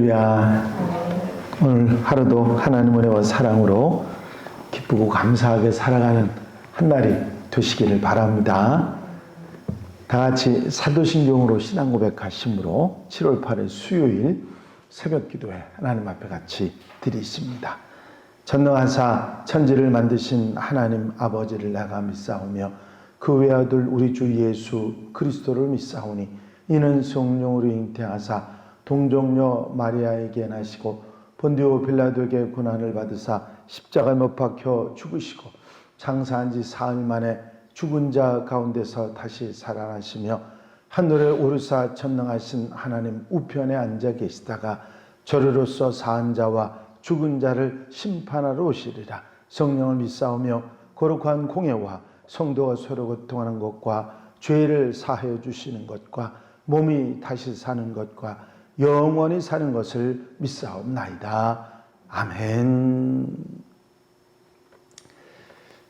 할렐루야. 오늘 하루도 하나님 은혜와 사랑으로 기쁘고 감사하게 살아가는 한 날이 되시기를 바랍니다. 다 같이 사도신경으로 신앙 고백하심으로 7월 8일 수요일 새벽 기도회 하나님 앞에 같이 드리십니다. 전능하사 천지를 만드신 하나님 아버지를 내가 믿사오며 그 외아들 우리 주 예수 그리스도를 믿사오니 이는 성령으로 잉태하사 동정녀 마리아에게 나시고 본디오 빌라도에게 고난을 받으사 십자가에 못 박혀 죽으시고 장사한 지 사흘 만에 죽은 자 가운데서 다시 살아나시며 하늘에 오르사 전능하신 하나님 우편에 앉아 계시다가 저리로서 사한 자와 죽은 자를 심판하러 오시리라. 성령을 믿사오며 거룩한 공예와 성도가 서로 고통하는 것과 죄를 사하여 주시는 것과 몸이 다시 사는 것과 영원히 사는 것을 믿사옵나이다. 아멘.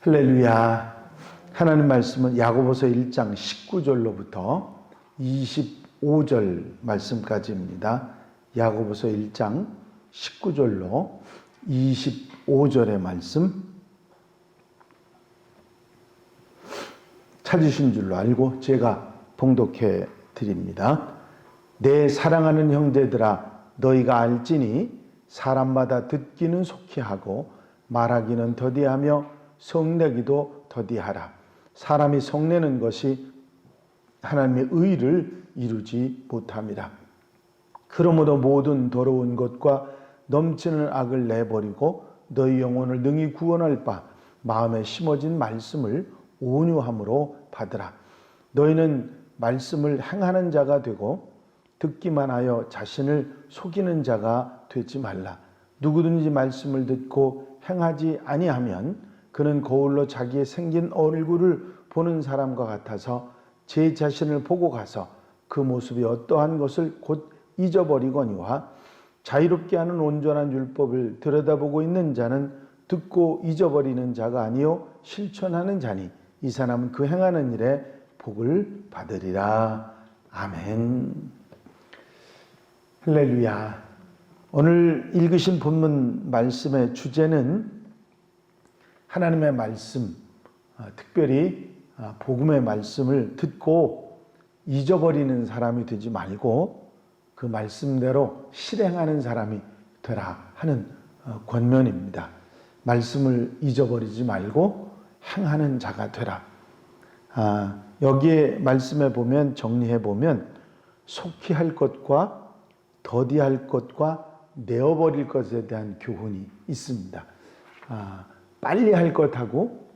할렐루야. 하나님 말씀은 야고보서 1장 19절로부터 25절 말씀까지입니다. 야고보서 1장 19절로 25절의 말씀 찾으신 줄로 알고 제가 봉독해 드립니다. 내 사랑하는 형제들아 너희가 알지니 사람마다 듣기는 속히 하고 말하기는 더디하며 성내기도 더디하라. 사람이 성내는 것이 하나님의 의를 이루지 못함이라. 그러므로 모든 더러운 것과 넘치는 악을 내버리고 너희 영혼을 능히 구원할 바 마음에 심어진 말씀을 온유함으로 받으라. 너희는 말씀을 행하는 자가 되고 듣기만 하여 자신을 속이는 자가 되지 말라. 누구든지 말씀을 듣고 행하지 아니하면 그는 거울로 자기의 생긴 얼굴을 보는 사람과 같아서 제 자신을 보고 가서 그 모습이 어떠한 것을 곧 잊어버리거니와 자유롭게 하는 온전한 율법을 들여다보고 있는 자는 듣고 잊어버리는 자가 아니요 실천하는 자니 이 사람은 그 행하는 일에 복을 받으리라. 아멘. 할렐루야. 오늘 읽으신 본문 말씀의 주제는 하나님의 말씀, 특별히 복음의 말씀을 듣고 잊어버리는 사람이 되지 말고 그 말씀대로 실행하는 사람이 되라 하는 권면입니다. 말씀을 잊어버리지 말고 행하는 자가 되라. 여기에 말씀해 보면 정리해 보면 속히 할 것과 더디할 것과 내어버릴 것에 대한 교훈이 있습니다. 빨리 할 것하고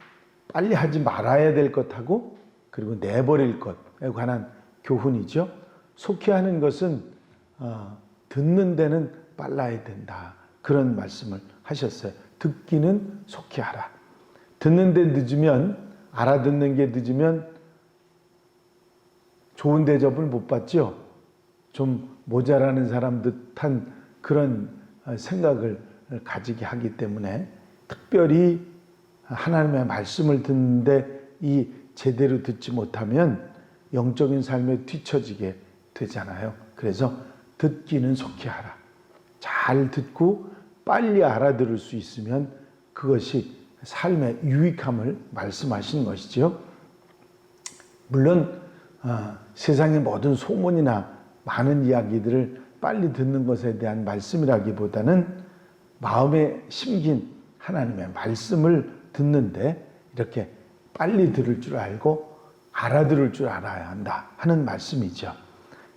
빨리 하지 말아야 될 것하고 그리고 내버릴 것에 관한 교훈이죠. 속히 하는 것은 듣는 데는 빨라야 된다. 그런 말씀을 하셨어요. 듣기는 속히 하라. 듣는 데 늦으면 알아듣는 게 늦으면 좋은 대접을 못 받죠. 좀 모자라는 사람 듯한 그런 생각을 가지게 하기 때문에 특별히 하나님의 말씀을 듣는데 이 제대로 듣지 못하면 영적인 삶에 뒤처지게 되잖아요. 그래서 듣기는 속히 하라. 잘 듣고 빨리 알아들을 수 있으면 그것이 삶의 유익함을 말씀하시는 것이죠. 물론 세상의 모든 소문이나 많은 이야기들을 빨리 듣는 것에 대한 말씀이라기보다는 마음에 심긴 하나님의 말씀을 듣는데 이렇게 빨리 들을 줄 알고 알아들을 줄 알아야 한다 하는 말씀이죠.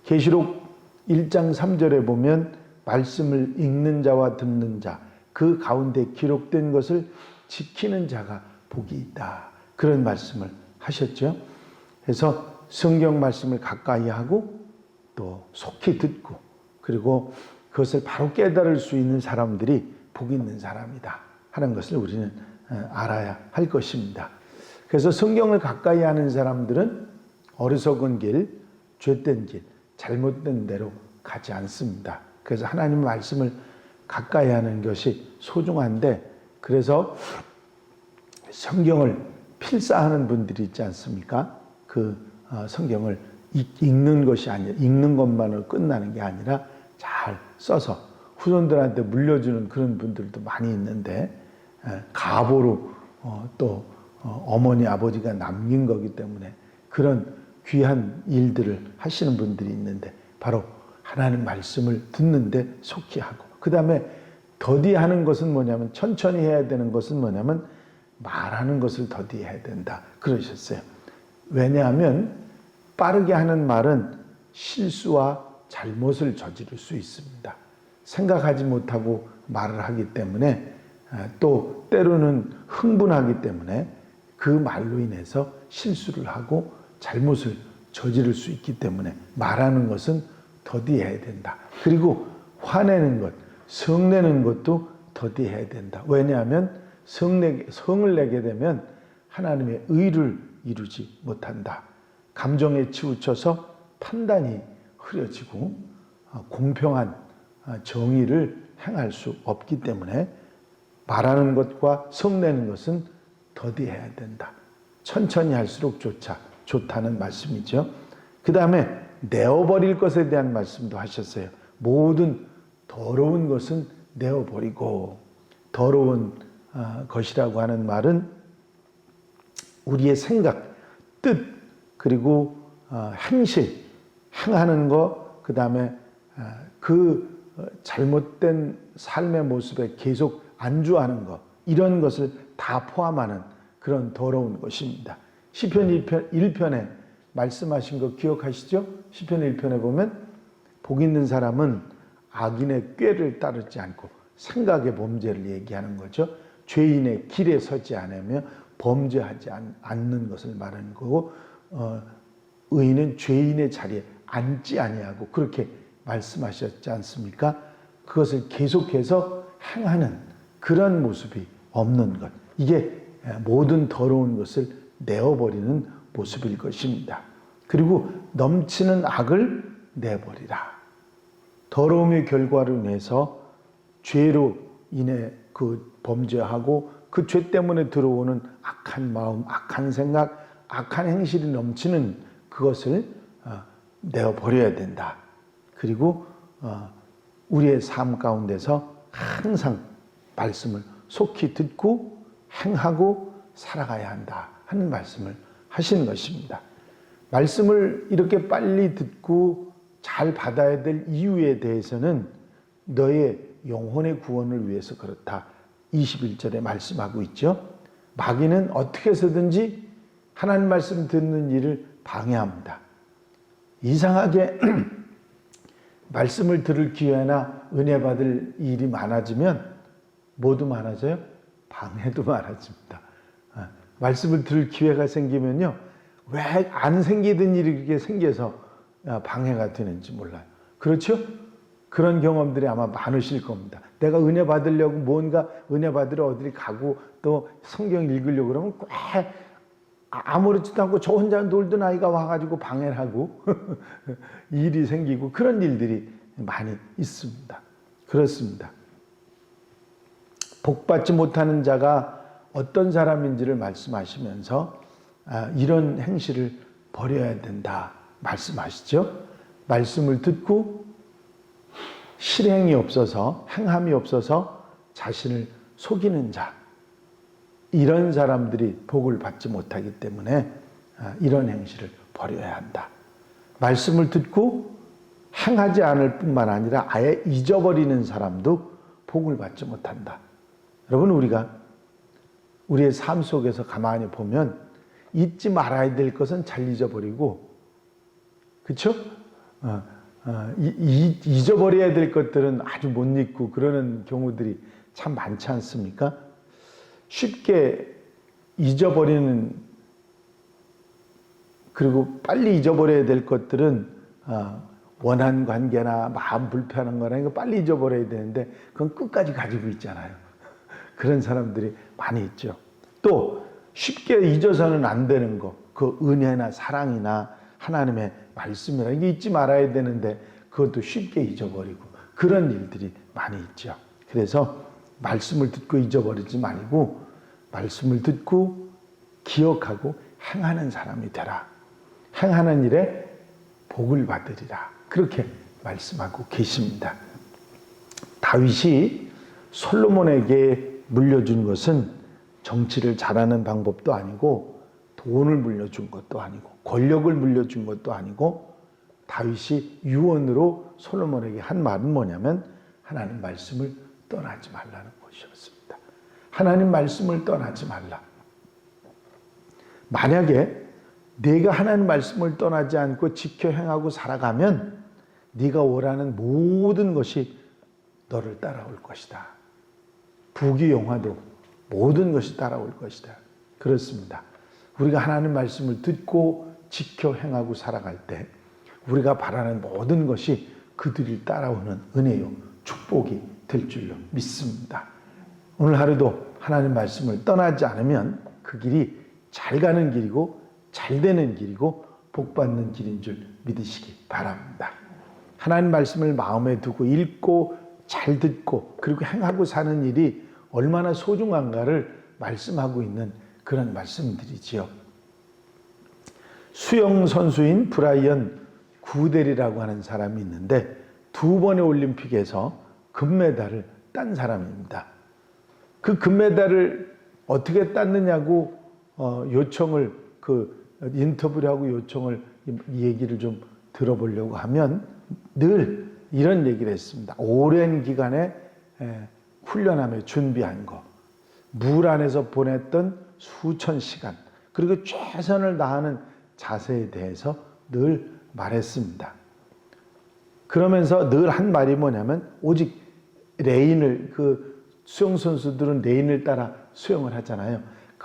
계시록 1장 3절에 보면 말씀을 읽는 자와 듣는 자, 그 가운데 기록된 것을 지키는 자가 복이 있다. 그런 말씀을 하셨죠. 그래서 성경 말씀을 가까이 하고 또 속히 듣고 그리고 그것을 바로 깨달을 수 있는 사람들이 복 있는 사람이다 하는 것을 우리는 알아야 할 것입니다. 그래서 성경을 가까이 하는 사람들은 어리석은 길, 죄된 길, 잘못된 대로 가지 않습니다. 그래서 하나님 말씀을 가까이 하는 것이 소중한데 그래서 성경을 필사하는 분들이 있지 않습니까? 그 성경을 읽는 것이 아니라 읽는 것만으로 끝나는 게 아니라 잘 써서 후손들한테 물려주는 그런 분들도 많이 있는데 가보로 또 어머니 아버지가 남긴 거기 때문에 그런 귀한 일들을 하시는 분들이 있는데 바로 하나님 말씀을 듣는데 속히 하고, 그 다음에 더디하는 것은 뭐냐면, 천천히 해야 되는 것은 뭐냐면 말하는 것을 더디해야 된다 그러셨어요. 왜냐하면 빠르게 하는 말은 실수와 잘못을 저지를 수 있습니다. 생각하지 못하고 말을 하기 때문에, 또 때로는 흥분하기 때문에 그 말로 인해서 실수를 하고 잘못을 저지를 수 있기 때문에 말하는 것은 더디해야 된다. 그리고 화내는 것, 성내는 것도 더디해야 된다. 왜냐하면 성을 내게 되면 하나님의 의를 이루지 못한다. 감정에 치우쳐서 판단이 흐려지고 공평한 정의를 행할 수 없기 때문에 말하는 것과 성내는 것은 더디해야 된다. 천천히 할수록 좋다는 말씀이죠. 그 다음에 내어버릴 것에 대한 말씀도 하셨어요. 모든 더러운 것은 내어버리고, 더러운 것이라고 하는 말은 우리의 생각, 뜻, 그리고 행실, 행하는 것, 그 다음에 그 잘못된 삶의 모습에 계속 안주하는 것, 이런 것을 다 포함하는 그런 더러운 것입니다. 시편 1편에 말씀하신 거 기억하시죠? 시편 1편에 보면 복 있는 사람은 악인의 꾀를 따르지 않고, 생각의 범죄를 얘기하는 거죠. 죄인의 길에 서지 않으며 범죄하지 않는 것을 말하는 거고, 의인은 죄인의 자리에 앉지 아니하고 그렇게 말씀하셨지 않습니까? 그것을 계속해서 행하는 그런 모습이 없는 것, 이게 모든 더러운 것을 내어버리는 모습일 것입니다. 그리고 넘치는 악을 내버리라. 더러움의 결과로 인해서 죄로 인해 그 범죄하고 그 죄 때문에 들어오는 악한 마음, 악한 생각, 악한 행실이 넘치는 그것을 내어버려야 된다. 그리고 우리의 삶 가운데서 항상 말씀을 속히 듣고 행하고 살아가야 한다 하는 말씀을 하시는 것입니다. 말씀을 이렇게 빨리 듣고 잘 받아야 될 이유에 대해서는 너의 영혼의 구원을 위해서 그렇다. 21절에 말씀하고 있죠. 마귀는 어떻게 해서든지 하나님 말씀 듣는 일을 방해합니다. 이상하게 말씀을 들을 기회나 은혜 받을 일이 많아지면 뭐도 많아져요? 방해도 많아집니다. 말씀을 들을 기회가 생기면요, 왜 안 생기던 일이 그렇게 생겨서 방해가 되는지 몰라요. 그렇죠? 그런 경험들이 아마 많으실 겁니다. 내가 은혜 받으려고 뭔가 은혜 받으러 어디 가고 또 성경 읽으려고 그러면 꽤 아무렇지도 않고 저 혼자 놀던 아이가 와가지고 방해를 하고 일이 생기고 그런 일들이 많이 있습니다. 그렇습니다. 복받지 못하는 자가 어떤 사람인지를 말씀하시면서 이런 행실을 버려야 된다 말씀하시죠. 말씀을 듣고 실행이 없어서, 행함이 없어서 자신을 속이는 자, 이런 사람들이 복을 받지 못하기 때문에 이런 행실을 버려야 한다. 말씀을 듣고 행하지 않을 뿐만 아니라 아예 잊어버리는 사람도 복을 받지 못한다. 여러분, 우리가 우리의 삶 속에서 가만히 보면 잊지 말아야 될 것은 잘 잊어버리고, 그렇죠? 잊어버려야 될 것들은 아주 못 잊고 그러는 경우들이 참 많지 않습니까? 쉽게 잊어버리는, 그리고 빨리 잊어버려야 될 것들은 원한 관계나 마음 불편한 거나 이거 빨리 잊어버려야 되는데 그건 끝까지 가지고 있잖아요. 그런 사람들이 많이 있죠. 또 쉽게 잊어서는 안 되는 거, 그 은혜나 사랑이나 하나님의 말씀이나 이게 잊지 말아야 되는데 그것도 쉽게 잊어버리고 그런 일들이 많이 있죠. 그래서 말씀을 듣고 잊어버리지 말고 말씀을 듣고 기억하고 행하는 사람이 되라. 행하는 일에 복을 받으리라. 그렇게 말씀하고 계십니다. 다윗이 솔로몬에게 물려준 것은 정치를 잘하는 방법도 아니고 돈을 물려준 것도 아니고 권력을 물려준 것도 아니고 다윗이 유언으로 솔로몬에게 한 말은 뭐냐면 하나님 말씀을 떠나지 말라는 것이었습니다. 하나님 말씀을 떠나지 말라. 만약에 내가 하나님 말씀을 떠나지 않고 지켜 행하고 살아가면 네가 원하는 모든 것이 너를 따라올 것이다. 부귀영화도 모든 것이 따라올 것이다. 그렇습니다. 우리가 하나님 말씀을 듣고 지켜 행하고 살아갈 때 우리가 바라는 모든 것이 그들이 따라오는 은혜요 축복이 될 줄로 믿습니다. 오늘 하루도 하나님 말씀을 떠나지 않으면 그 길이 잘 가는 길이고 잘 되는 길이고 복 받는 길인 줄 믿으시기 바랍니다. 하나님 말씀을 마음에 두고 읽고 잘 듣고 그리고 행하고 사는 일이 얼마나 소중한가를 말씀하고 있는 그런 말씀들이지요. 수영 선수인 브라이언 구델이라고 하는 사람이 있는데 2번의 올림픽에서 금메달을 딴 사람입니다. 그 금메달을 어떻게 땄느냐고 요청을 인터뷰를 하고 요청을 얘기를 좀 들어보려고 하면 늘 이런 얘기를 했습니다. 오랜 기간에 훈련하며 준비한 거, 물 안에서 보냈던 수천 시간, 그리고 최선을 다하는 자세에 대해서 늘 말했습니다. 그러면서 늘 한 말이 뭐냐면 오직 레인을 수영 선수들은 레인을 따라 수영을 하잖아요.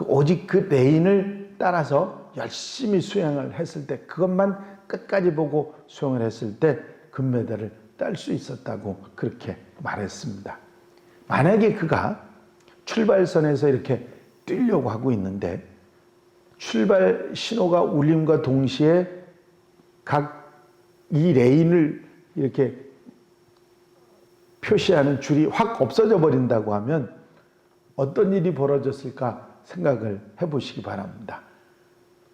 오직 그 레인을 따라서 열심히 수영을 했을 때 그것만 끝까지 보고 수영을 했을 때 금메달을 딸 수 있었다고 그렇게 말했습니다. 만약에 그가 출발선에서 이렇게 뛰려고 하고 있는데 출발 신호가 울림과 동시에 각 이 레인을 이렇게 표시하는 줄이 확 없어져 버린다고 하면 어떤 일이 벌어졌을까 생각을 해보시기 바랍니다.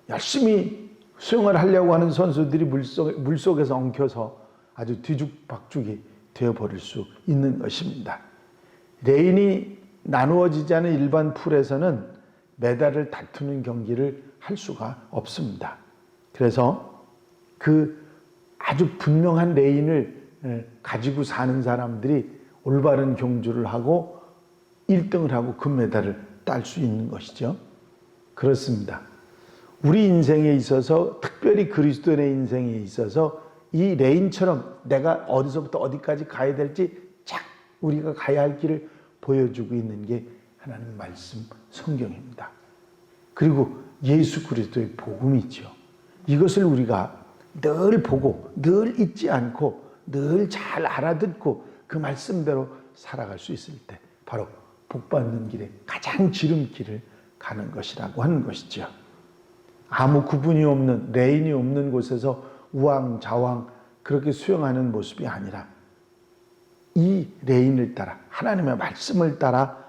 열심히 수영을 하려고 하는 선수들이 물속에서 엉켜서 아주 뒤죽박죽이 되어버릴 수 있는 것입니다. 레인이 나누어지지 않은 일반 풀에서는 메달을 다투는 경기를 할 수가 없습니다. 그래서 그 아주 분명한 레인을 가지고 사는 사람들이 올바른 경주를 하고 1등을 하고 금메달을 딸 수 있는 것이죠. 그렇습니다. 우리 인생에 있어서 특별히 그리스도인의 인생에 있어서 이 레인처럼 내가 어디서부터 어디까지 가야 될지 쫙 우리가 가야 할 길을 보여주고 있는 게 하나님 말씀 성경입니다. 그리고 예수 그리스도의 복음이죠. 이것을 우리가 늘 보고 늘 잊지 않고 늘 잘 알아듣고 그 말씀대로 살아갈 수 있을 때 바로 복받는 길에 가장 지름길을 가는 것이라고 하는 것이죠. 아무 구분이 없는 레인이 없는 곳에서 우왕좌왕 그렇게 수영하는 모습이 아니라 이 레인을 따라 하나님의 말씀을 따라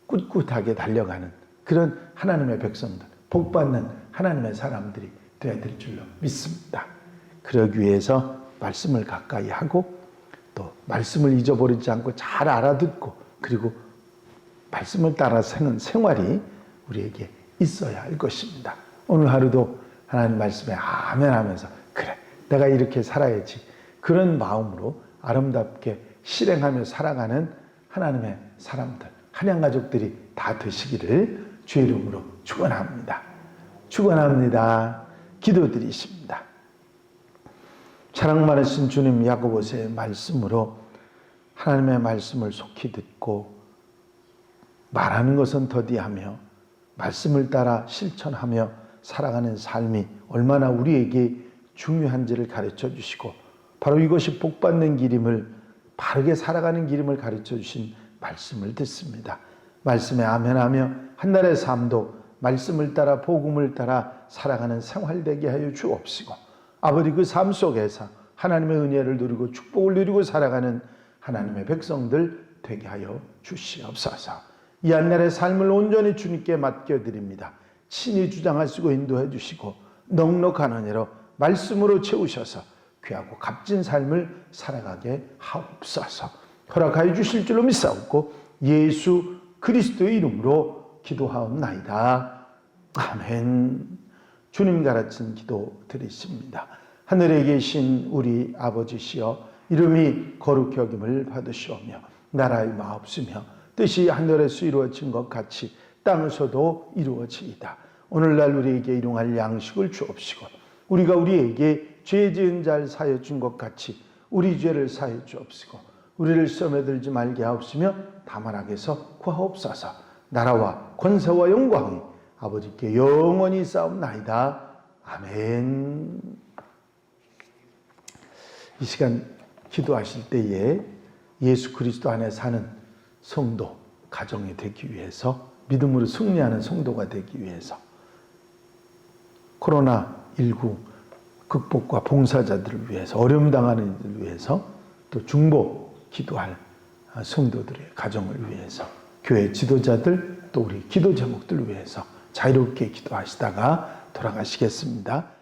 꿋꿋하게 달려가는 그런 하나님의 백성들, 복받는 하나님의 사람들이 되어야 될 줄로 믿습니다. 그러기 위해서 말씀을 가까이 하고 또 말씀을 잊어버리지 않고 잘 알아듣고 그리고 말씀을 따라 사는 생활이 우리에게 있어야 할 것입니다. 오늘 하루도 하나님 말씀에 아멘 하면서 그래 내가 이렇게 살아야지 그런 마음으로 아름답게 실행하며 살아가는 하나님의 사람들 한양가족들이 다 되시기를 주의 이름으로 축원합니다. 축원합니다. 기도드리십니다. 사랑 많으신 주님 야고보서의 말씀으로 하나님의 말씀을 속히 듣고 말하는 것은 더디하며 말씀을 따라 실천하며 살아가는 삶이 얼마나 우리에게 중요한지를 가르쳐 주시고 바로 이것이 복받는 길임을 바르게 살아가는 길임을 가르쳐 주신 말씀을 듣습니다. 말씀에 아멘하며 한날의 삶도 말씀을 따라 복음을 따라 살아가는 생활 되게 하여 주옵시고 아버지 그 삶 속에서 하나님의 은혜를 누리고 축복을 누리고 살아가는 하나님의 백성들 되게 하여 주시옵소서. 이 한날의 삶을 온전히 주님께 맡겨드립니다. 친히 주장하시고 인도해 주시고 넉넉한 은혜로 말씀으로 채우셔서 귀하고 값진 삶을 살아가게 하옵소서. 허락하여 주실 줄로 믿사옵고 예수 그리스도의 이름으로 기도하옵나이다. 아멘. 주님 가르친 기도 드리십니다. 하늘에 계신 우리 아버지시여, 이름이 거룩히 여김을 받으시오며 나라의 마옵시며 뜻이 하늘에서 이루어진 것 같이 땅에서도 이루어지이다. 오늘날 우리에게 일용할 양식을 주옵시고 우리가 우리에게 죄 지은 자를 사하여 준 것 같이 우리 죄를 사하여 주옵시고 우리를 시험에 들지 말게 하옵시며 다만 악에서 구하옵소서. 나라와 권세와 영광이 아버지께 영원히 싸움나이다. 아멘. 이 시간 기도하실 때에 예수 그리스도 안에 사는 성도, 가정이 되기 위해서, 믿음으로 승리하는 성도가 되기 위해서, 코로나19 극복과 봉사자들을 위해서, 어려움 당하는 이들을 위해서, 또 중보 기도할 성도들의 가정을 위해서, 교회 지도자들, 또 우리 기도 제목들을 위해서 자유롭게 기도하시다가 돌아가시겠습니다.